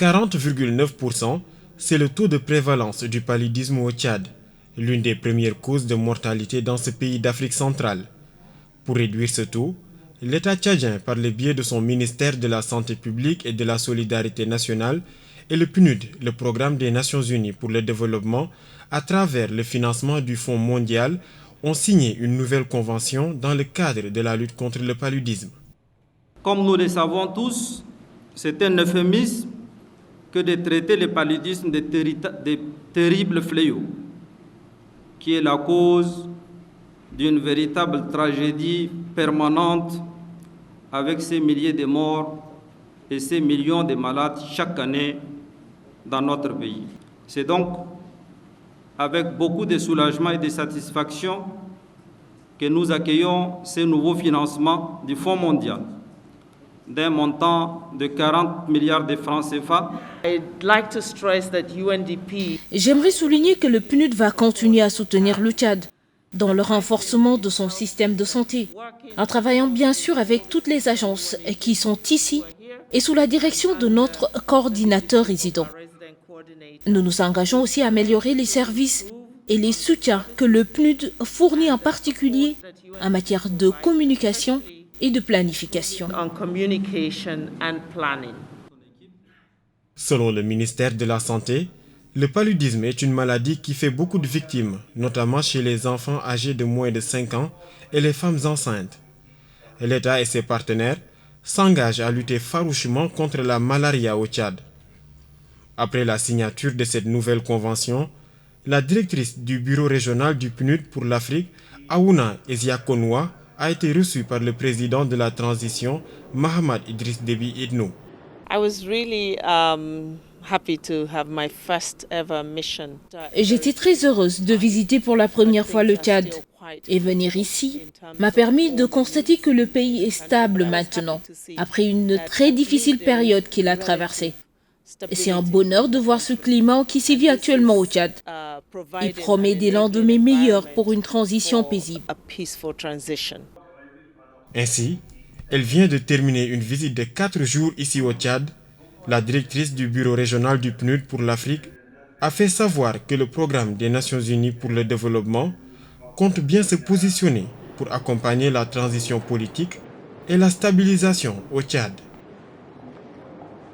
40,9%, c'est le taux de prévalence du paludisme au Tchad, l'une des premières causes de mortalité dans ce pays d'Afrique centrale. Pour réduire ce taux, l'État tchadien, par le biais de son ministère de la Santé publique et de la Solidarité nationale, et le PNUD, le Programme des Nations Unies pour le développement, à travers le financement du Fonds mondial, ont signé une nouvelle convention dans le cadre de la lutte contre le paludisme. Comme nous le savons tous, c'est un euphémisme que de traiter le paludisme de terribles fléaux, qui est la cause d'une véritable tragédie permanente avec ces milliers de morts et ces millions de malades chaque année dans notre pays. C'est donc avec beaucoup de soulagement et de satisfaction que nous accueillons ces nouveaux financements du Fonds mondial d'un montant de 40 milliards de francs CFA. J'aimerais souligner que le PNUD va continuer à soutenir le Tchad dans le renforcement de son système de santé, en travaillant bien sûr avec toutes les agences qui sont ici et sous la direction de notre coordinateur résident. Nous nous engageons aussi à améliorer les services et les soutiens que le PNUD fournit en particulier en matière de communication et de planification. Selon le ministère de la Santé, le paludisme est une maladie qui fait beaucoup de victimes, notamment chez les enfants âgés de moins de 5 ans et les femmes enceintes. L'État et ses partenaires s'engagent à lutter farouchement contre la malaria au Tchad. Après la signature de cette nouvelle convention, la directrice du bureau régional du PNUD pour l'Afrique, Aouna Eziakonwa, a été reçue par le président de la transition, Mahamad Idriss Déby Itno. J'étais très heureuse de visiter pour la première fois le Tchad. Et venir ici m'a permis de constater que le pays est stable maintenant, après une très difficile période qu'il a traversée. C'est un bonheur de voir ce climat qui sévit actuellement au Tchad. Il promet des lendemains meilleurs pour une transition paisible. Ainsi, elle vient de terminer une visite de 4 jours ici au Tchad. La directrice du bureau régional du PNUD pour l'Afrique a fait savoir que le programme des Nations Unies pour le développement compte bien se positionner pour accompagner la transition politique et la stabilisation au Tchad.